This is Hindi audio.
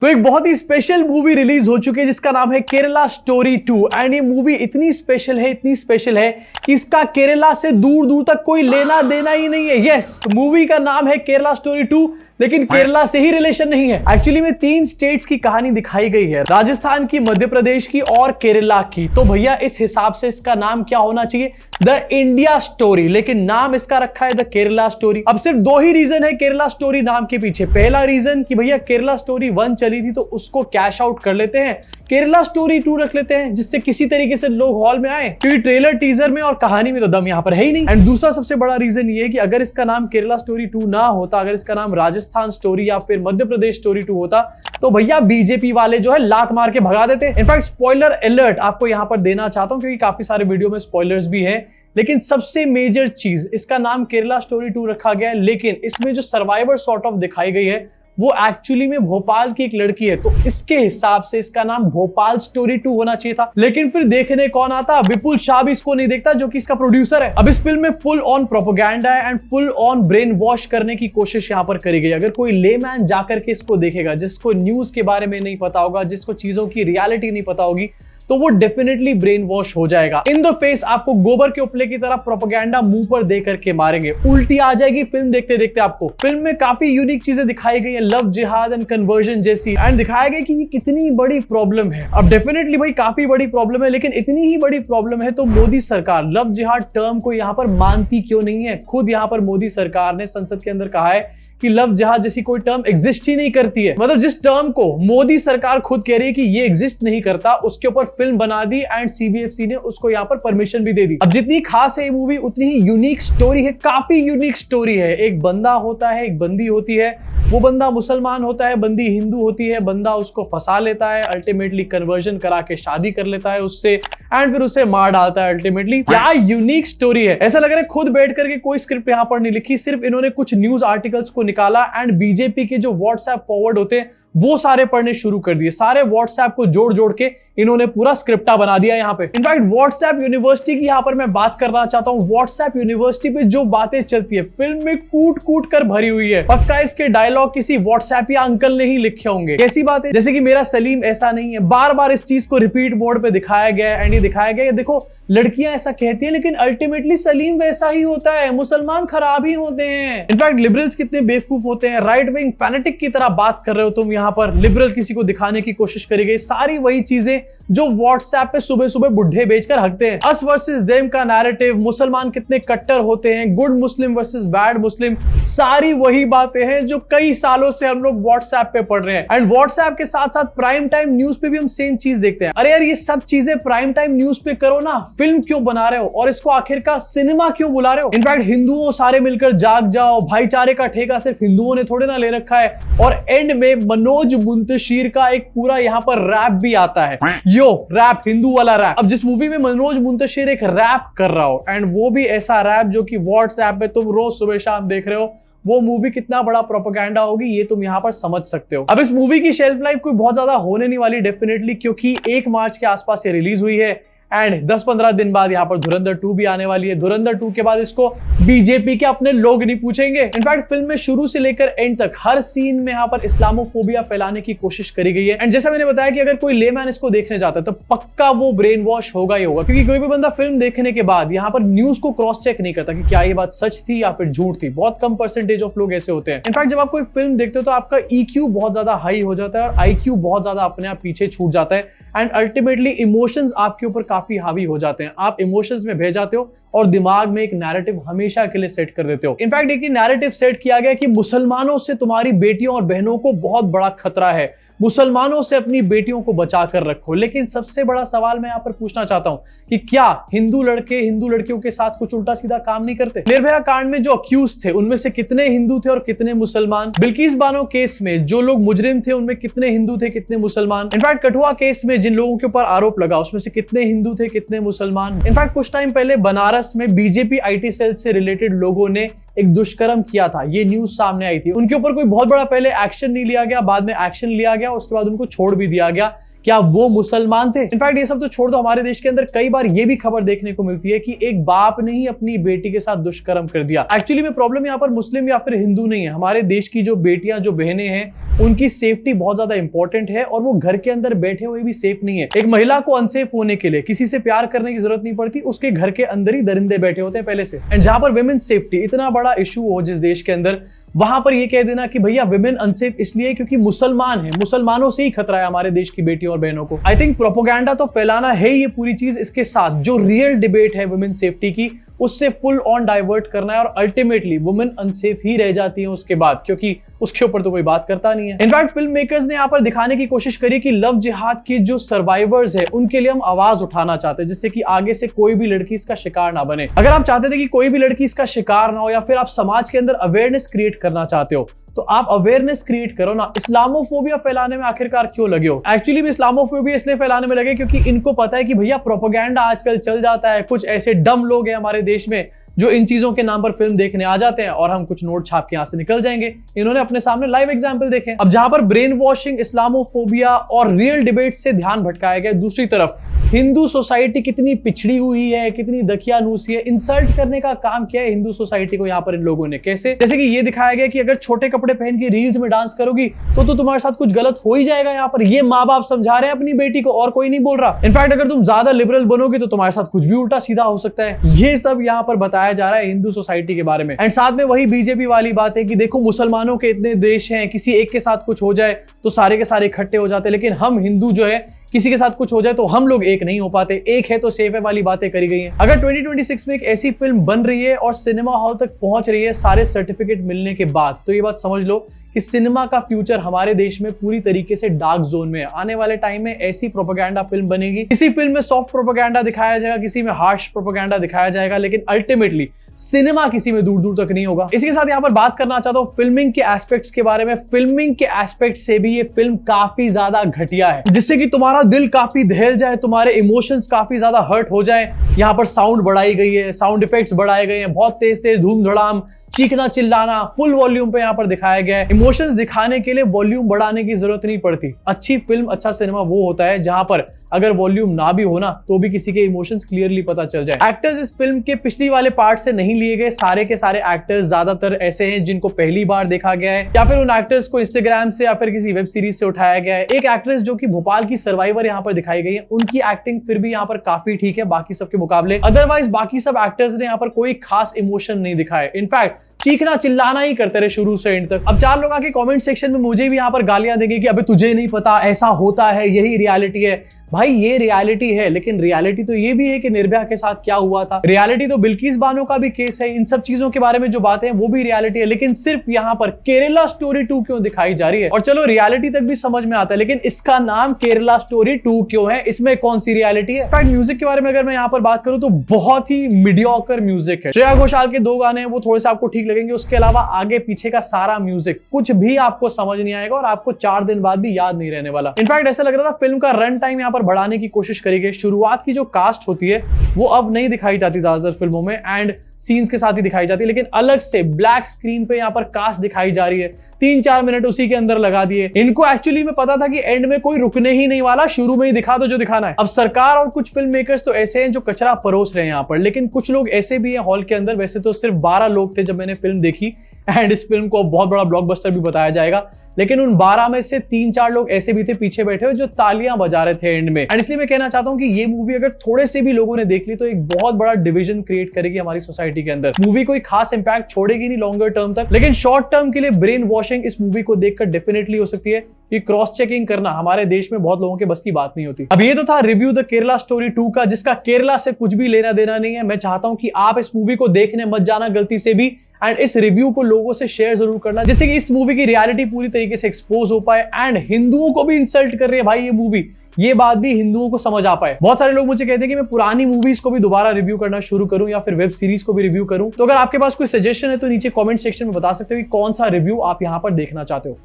तो एक बहुत ही स्पेशल मूवी रिलीज हो चुकी है जिसका नाम है केरला स्टोरी 2। एंड ये मूवी इतनी स्पेशल है कि इसका केरला से दूर दूर तक कोई लेना देना ही नहीं है। यस, मूवी का नाम है केरला स्टोरी 2, लेकिन केरला से ही रिलेशन नहीं है। एक्चुअली में 3 स्टेट्स की कहानी दिखाई गई है, राजस्थान की, मध्य प्रदेश की और केरला की। तो भैया इस हिसाब से इसका नाम क्या होना चाहिए? द इंडिया स्टोरी, लेकिन नाम इसका रखा है द केरला स्टोरी। अब सिर्फ 2 ही रीजन है केरला स्टोरी नाम के पीछे। पहला रीजन कि भैया केरला स्टोरी 1 चली थी तो उसको कैश आउट कर लेते हैं, केरला स्टोरी 2 रख लेते हैं जिससे किसी तरीके से लोग हॉल में आए, क्योंकि ट्रेलर टीजर में और कहानी में तो दम यहां पर है ही नहीं। एंड दूसरा सबसे बड़ा रीजन ये है कि अगर इसका नाम केरला स्टोरी 2 ना होता, अगर इसका नाम राजस्थान स्टोरी या फिर मध्य प्रदेश स्टोरी 2 होता, तो भैया बीजेपी वाले जो है लात मार के भगा देते। इनफैक्ट स्पॉइलर अलर्ट आपको यहां पर देना चाहता हूं, क्योंकि काफी सारे वीडियो में स्पॉइलर्स भी हैं। लेकिन सबसे मेजर चीज, इसका नाम केरला स्टोरी 2 रखा गया है, लेकिन इसमें जो सर्वाइवर सॉर्ट ऑफ दिखाई गई है वो एक्चुअली में भोपाल की एक लड़की है। तो इसके हिसाब से इसका नाम भोपाल स्टोरी 2 होना चाहिए था। लेकिन फिर देखने कौन आता? विपुल शाह भी इसको नहीं देखता, जो कि इसका प्रोड्यूसर है। अब इस फिल्म में फुल ऑन प्रोपेगेंडा है and full on brain wash करने की कोशिश यहां पर करी गई। अगर कोई लेमैन जाकर के इसको देखेगा, जिसको न्यूज के बारे में नहीं पता होगा, जिसको चीजों की रियलिटी नहीं पता होगी, तो वो डेफिनेटली ब्रेन वॉश हो जाएगा। इन द फेस आपको गोबर के उपले की तरह प्रोपेगेंडा मुंह पर दे करके मारेंगे, उल्टी आ जाएगी फिल्म देखते देखते आपको। फिल्म में काफी यूनिक चीजें दिखाई गई है, लव जिहाद एंड कन्वर्जन जैसी, एंड दिखाया गया कि ये कितनी बड़ी प्रॉब्लम है। अब डेफिनेटली भाई काफी बड़ी प्रॉब्लम है, लेकिन इतनी ही बड़ी प्रॉब्लम है तो मोदी सरकार लव जिहाद टर्म को यहां पर मानती क्यों नहीं है? खुद यहां पर मोदी सरकार ने संसद के अंदर कहा है कि लव जिहाद जैसी कोई टर्म एग्जिस्ट ही नहीं करती है। मतलब जिस टर्म को मोदी सरकार खुद कह रही है कि ये एग्जिस्ट नहीं करता, उसके ऊपर फिल्म बना दी एंड सीबीएफसी ने उसको यहाँ पर परमिशन भी दे दी। अब जितनी खास है ये मूवी उतनी ही यूनिक स्टोरी है, काफी यूनिक स्टोरी है। एक बंदा होता है, एक बंदी होती है, वो बंदा मुसलमान होता है, बंदी हिंदू होती है, बंदा उसको फंसा लेता है, अल्टीमेटली कन्वर्जन करा के शादी कर लेता है उससे, एंड फिर उसे मार डालता है अल्टीमेटली। क्या यूनिक स्टोरी है! ऐसा लग रहा है खुद बैठ करके कोई स्क्रिप्ट यहाँ पर नहीं लिखी, सिर्फ इन्होंने कुछ न्यूज आर्टिकल्स को निकाला एंड बीजेपी के जो व्हाट्सएप फॉरवर्ड होते हैं वो सारे पढ़ने शुरू कर दिए। सारे व्हाट्सएप को जोड़ जोड़ के इन्होंने पूरा स्क्रिप्टा बना दिया यहाँ पे। इनफैक्ट व्हाट्सएप यूनिवर्सिटी की यहाँ पर मैं बात करना चाहता हूँ। व्हाट्सएप यूनिवर्सिटी पे जो बातें चलती है फिल्म में कूट कूट कर भरी हुई है। पक्का इसके डायलॉग किसी व्हाट्सएप या अंकल ने ही लिखे होंगे। कैसी बात है? जैसे कि मेरा सलीम ऐसा नहीं है, बार बार इस चीज को रिपीट मोड पे दिखाया गया है। एंड ये दिखाया गया है, देखो लड़कियां ऐसा कहती हैं लेकिन अल्टीमेटली सलीम वैसा ही होता है, मुसलमान खराब ही होते हैं। इनफैक्ट लिबरल्स कितने बेवकूफ होते हैं, राइट विंग फैनेटिक की तरह बात कर रहे हो तुम। यहाँ पर लिबरल किसी को दिखाने की कोशिश करी गई, सारी वही चीजें जो व्हाट्सएप पे सुबह सुबह बुढ़े बेचकर हकते हैं। अस वर्सेस देम का नैरेटिव, मुसलमान कितने कट्टर होते हैं, गुड मुस्लिम वर्सेस बैड मुस्लिम, सारी वही बातें हैं जो कई सालों से हम लोग व्हाट्सएप पे पढ़ रहे हैं। एंड व्हाट्सएप के साथ साथ प्राइम टाइम न्यूज पे भी हम सेम चीज देखते हैं। अरे यार ये सब चीजें प्राइम टाइम न्यूज पे करो ना, फिल्म क्यों बना रहे हो और इसको आखिरकार सिनेमा क्यों बुला रहे हो? इनफैक्ट हिंदुओं सारे मिलकर जाग जाओ, भाईचारे का ठेका सिर्फ हिंदुओं ने थोड़े ना ले रखा है। और एंड में मनोज मुंतशिर का एक पूरा यहाँ पर रैप भी आता है, यो रैप, हिंदू वाला रैप। अब जिस मूवी में मनोज मुंतशिर एक रैप कर रहा हो, एंड वो भी ऐसा रैप जो कि व्हाट्सएप पे तुम रोज सुबह शाम देख रहे हो, वो मूवी कितना बड़ा प्रोपेगेंडा होगी ये तुम यहाँ पर समझ सकते हो। अब इस मूवी की शेल्फ लाइफ कोई बहुत ज्यादा होने नहीं वाली डेफिनेटली, क्योंकि 1 मार्च के आसपास ये रिलीज हुई है एंड 10-15 दिन बाद यहाँ पर धुरंधर 2 भी आने वाली है। धुरंधर 2 के बाद इसको बीजेपी के अपने लोग नहीं पूछेंगे। इनफैक्ट फिल्म में शुरू से लेकर एंड तक हर सीन में यहाँ पर इस्लामोफोबिया फैलाने की कोशिश करी गई है। एंड जैसा मैंने बताया कि अगर कोई लेमैन इसको देखने जाता है तो पक्का वो ब्रेन वॉश होगा ही होगा, क्योंकि कोई भी बंदा फिल्म देखने के बाद यहाँ पर न्यूज को क्रॉस चेक नहीं करता कि क्या ये बात सच थी या फिर झूठ थी। बहुत कम परसेंटेज ऑफ लोग ऐसे होते हैं। इनफैक्ट जब आप कोई फिल्म देखते हो तो आपका EQ बहुत ज्यादा हाई हो जाता है और IQ बहुत ज्यादा अपने आप पीछे छूट जाता है एंड अल्टीमेटली इमोशंस आपके ऊपर काफी हावी हो जाते हैं। आप इमोशंस में बह जाते हो और दिमाग में एक नैरेटिव हमेशा के लिए सेट कर देते हो। इनफैक्ट एक नैरेटिव सेट किया गया कि मुसलमानों से तुम्हारी बेटियों और बहनों को बहुत बड़ा खतरा है, मुसलमानों से अपनी बेटियों को बचा कर रखो। लेकिन सबसे बड़ा सवाल मैं यहाँ पर पूछना चाहता हूँ कि क्या हिंदू लड़के हिंदू लड़कियों के साथ कुछ उल्टा सीधा काम नहीं करते? निर्भया कांड में जो अक्यूज थे उनमें से कितने हिंदू थे और कितने मुसलमान? बिल्किस बानो केस में जो लोग मुजरिम थे उनमें कितने हिंदू थे, कितने मुसलमान? इनफैक्ट कठुआ केस में जिन लोगों के ऊपर आरोप लगा उसमें से कितने हिंदू थे, कितने मुसलमान? इनफैक्ट कुछ टाइम पहले बनारस में बीजेपी IT सेल से रिलेटेड लोगों ने एक दुष्कर्म किया था, ये न्यूज सामने आई थी। उनके ऊपर कोई बहुत बड़ा पहले एक्शन नहीं लिया गया, बाद में एक्शन लिया गया, उसके बाद उनको छोड़ भी दिया गया। क्या वो मुसलमान थे? इनफैक्ट ये सब तो छोड़ दो, हमारे देश के अंदर कई बार ये भी खबर देखने को मिलती है कि एक बाप ने ही अपनी बेटी के साथ दुष्कर्म कर दिया। एक्चुअली में प्रॉब्लम यहाँ पर मुस्लिम या फिर हिंदू नहीं है, हमारे देश की जो बेटियां, जो बहनें हैं, उनकी सेफ्टी बहुत ज्यादा इंपॉर्टेंट है और वो घर के अंदर बैठे हुए भी सेफ नहीं है। एक महिला को अनसेफ होने के लिए किसी से प्यार करने की जरूरत नहीं पड़ती, उसके घर के अंदर ही दरिंदे बैठे होते हैं पहले से। एंड जहां पर विमेन सेफ्टी इतना बड़ा इशू हो जिस देश के अंदर, वहां पर ये कह देना कि भैया विमेन अनसेफ इसलिए क्योंकि मुसलमान है, मुसलमानों से ही खतरा है हमारे देश की बेटियों और बहनों को। आई थिंक प्रोपोगेंडा तो फैलाना है ये पूरी चीज, इसके साथ जो रियल डिबेट है वुमेन सेफ्टी की, उससे फुल ऑन डाइवर्ट करना है और अल्टीमेटली वुमेन अनसेफ ही रह जाती है उसके बाद, क्योंकि उसके ऊपर तो कोई बात करता नहीं है। इनफैक्ट फिल्म मेकर्स ने यहाँ पर दिखाने की कोशिश करी कि लव जिहाद के जो सर्वाइवर्स है उनके लिए हम आवाज उठाना चाहते हैं, जिससे कि आगे से कोई भी लड़की इसका शिकार ना बने। अगर आप चाहते थे कि कोई भी लड़की इसका शिकार ना हो, या फिर आप समाज के अंदर अवेयरनेस क्रिएट करना चाहते हो, तो आप अवेयरनेस क्रिएट करो ना। इस्लामोफोबिया फैलाने में आखिरकार क्यों लगे हो? एक्चुअली भी इस्लामोफोबिया इसलिए फैलाने में लगे क्योंकि इनको पता है कि भैया प्रोपेगेंडा आजकल चल जाता है। कुछ ऐसे डम लोग हैं हमारे देश में जो इन चीजों के नाम पर फिल्म देखने आ जाते हैं और हम कुछ नोट छाप के यहां से निकल जाएंगे। इन्होंने अपने सामने लाइव एग्जांपल देखे। अब जहां पर ब्रेन वॉशिंग, इस्लामोफोबिया और रियल डिबेट से ध्यान भटकाया गया, दूसरी तरफ हिंदू सोसाइटी कितनी पिछड़ी हुई है, कितनी दकियानूसी है। इंसल्ट करने का काम किया है हिंदू सोसाइटी को यहाँ पर इन लोगों ने। कैसे? जैसे कि ये दिखाया गया कि अगर छोटे कपड़े पहन के रील्स में डांस करोगी तो तुम्हारे साथ कुछ गलत हो ही जाएगा। यहाँ पर ये माँ बाप समझा रहे हैं अपनी बेटी को और कोई नहीं बोल रहा। इनफैक्ट अगर तुम ज्यादा लिबरल बनोगे तो तुम्हारे साथ कुछ भी उल्टा सीधा हो सकता है। ये सब यहाँ पर बताया जा रहा है हिंदू सोसाइटी के बारे में। एंड साथ में वही बीजेपी वाली बात है कि देखो मुसलमानों के इतने देश हैं, किसी एक के साथ कुछ हो जाए तो सारे के सारे इकट्ठे हो जाते हैं, लेकिन हम हिंदू जो है किसी के साथ कुछ हो जाए तो हम लोग एक नहीं हो पाते। एक है तो सेफ है वाली बातें करी गई हैं। अगर 2026 में एक ऐसी फिल्म बन रही है और सिनेमा हॉल तक पहुंच रही है सारे सर्टिफिकेट मिलने के बाद, तो ये बात समझ लो कि सिनेमा का फ्यूचर हमारे देश में पूरी तरीके से डार्क जोन में है। आने वाले टाइम में ऐसी प्रोपेगेंडा फिल्म बनेगी, किसी फिल्म में सॉफ्ट प्रोपेगेंडा दिखाया जाएगा, किसी में हार्श प्रोपेगेंडा दिखाया जाएगा, लेकिन अल्टीमेटली सिनेमा किसी में दूर दूर तक नहीं होगा। इसी के साथ यहाँ पर बात करना चाहता हूँ फिल्मिंग के एस्पेक्ट्स के बारे में। फिल्मिंग के एस्पेक्ट से भी ये फिल्म काफी ज्यादा घटिया है, जिससे कि तुम्हारा दिल काफी दहल जाए, तुम्हारे इमोशंस काफी ज्यादा हर्ट हो जाए। यहाँ पर साउंड बढ़ाई गई है, साउंड इफेक्ट्स बढ़ाए गए हैं, बहुत तेज तेज धूम धड़ाम, चीखना चिल्लाना फुल वॉल्यूम पे यहाँ पर दिखाया गया है। इमोशंस दिखाने के लिए वॉल्यूम बढ़ाने की जरूरत नहीं पड़ती। अच्छी फिल्म, अच्छा सिनेमा वो होता है जहां पर अगर वॉल्यूम ना भी हो ना तो भी किसी के इमोशंस क्लियरली पता चल जाए। एक्टर्स इस फिल्म के पिछली वाले पार्ट से नहीं लिए गए। सारे के सारे एक्टर्स ज्यादातर ऐसे हैं जिनको पहली बार देखा गया है, या फिर उन एक्टर्स को इंस्टाग्राम से या फिर किसी वेब सीरीज से उठाया गया है। एक एक्ट्रेस जो कि भोपाल की सर्वाइवर यहाँ पर दिखाई गई है, उनकी एक्टिंग फिर भी यहाँ पर काफी ठीक है बाकी सबके मुकाबले। अदरवाइज बाकी सब एक्टर्स ने यहाँ पर कोई खास इमोशन नहीं दिखाए। इनफैक्ट चीखना चिल्लाना ही करते रहे शुरू से एंड तक। अब चार लोग आके कमेंट सेक्शन में मुझे भी यहाँ पर गालियां देंगे कि अबे तुझे नहीं पता, ऐसा होता है, यही रियलिटी है। भाई ये रियलिटी है, लेकिन रियलिटी तो ये भी है कि निर्भया के साथ क्या हुआ था। रियलिटी तो बिल्किस बानो का भी केस है। इन सब चीजों के बारे में जो बातें हैं वो भी रियलिटी है, लेकिन सिर्फ यहाँ पर केरला स्टोरी 2 क्यों दिखाई जा रही है? और चलो रियलिटी तक भी समझ में आता है, लेकिन इसका नाम केरला स्टोरी 2 क्यों है? इसमें कौन सी रियलिटी है? इनफैक्ट म्यूजिक के बारे में अगर मैं यहाँ पर बात करूं तो बहुत ही मीडियोकर म्यूजिक है। श्रेया घोषाल के 2 गाने हैं, वो थोड़े से आपको ठीक लगेंगे। उसके अलावा आगे पीछे का सारा म्यूजिक कुछ भी आपको समझ नहीं आएगा और आपको 4 दिन बाद भी याद नहीं रहने वाला। इनफैक्ट ऐसा लग रहा था फिल्म का रन टाइम यहाँ पर बढ़ाने की कोशिश करी गई। शुरुआत की जो कास्ट होती है वो अब नहीं दिखाई जाती ज्यादातर फिल्मों में, एंड सीन्स के साथ ही दिखाई जाती है, लेकिन अलग से ब्लैक स्क्रीन पे यहाँ पर कास्ट दिखाई जा रही है। 3-4 मिनट उसी के अंदर लगा दिए। इनको एक्चुअली में पता था कि एंड में कोई रुकने ही नहीं वाला, शुरू में ही दिखा दो जो दिखाना है। अब सरकार और कुछ फिल्म मेकर्स तो ऐसे हैं जो कचरा परोस रहे हैं यहाँ पर, लेकिन कुछ लोग ऐसे भी हैं हॉल के अंदर। वैसे तो सिर्फ 12 लोग थे जब मैंने फिल्म देखी, एंड इस फिल्म को बहुत बड़ा ब्लॉकबस्टर भी बताया जाएगा, लेकिन उन 12 में से 3-4 लोग ऐसे भी थे पीछे बैठे हुए जो तालियां बजा रहे थे एंड में। एंड इसलिए मैं कहना चाहता हूं कि ये मूवी अगर थोड़े से भी लोगों ने देख ली तो एक बहुत बड़ा डिवीजन क्रिएट करेगी हमारी सोसाइटी के अंदर। मूवी कोई खास इंपैक्ट छोड़ेगी नहीं लॉन्गर टर्म तक, लेकिन शॉर्ट टर्म के लिए ब्रेन वॉशिंग इस मूवी को देखकर डेफिनेटली हो सकती है। ये क्रॉस चेकिंग करना हमारे देश में बहुत लोगों के बस की बात नहीं होती। अब ये तो था रिव्यू द केरला स्टोरी 2 का, जिसका केरला से कुछ भी लेना देना नहीं है। मैं चाहता हूं कि आप इस मूवी को देखने मत जाना गलती से भी, एंड इस रिव्यू को लोगों से शेयर जरूर करना, जिससे कि इस मूवी की रियलिटी पूरी तरीके से एक्सपोज हो पाए। एंड हिंदुओं को भी इंसल्ट कर रही है भाई ये मूवी, ये बात भी हिंदुओं को समझ आ पाए। बहुत सारे लोग मुझे कहते हैं कि मैं पुरानी मूवीज को भी दोबारा रिव्यू करना शुरू करूं या फिर वेब सीरीज को भी रिव्यू करूं। तो अगर आपके पास कोई सजेशन है तो नीचे कमेंट सेक्शन में बता सकते हो कि कौन सा रिव्यू आप यहां पर देखना चाहते हो।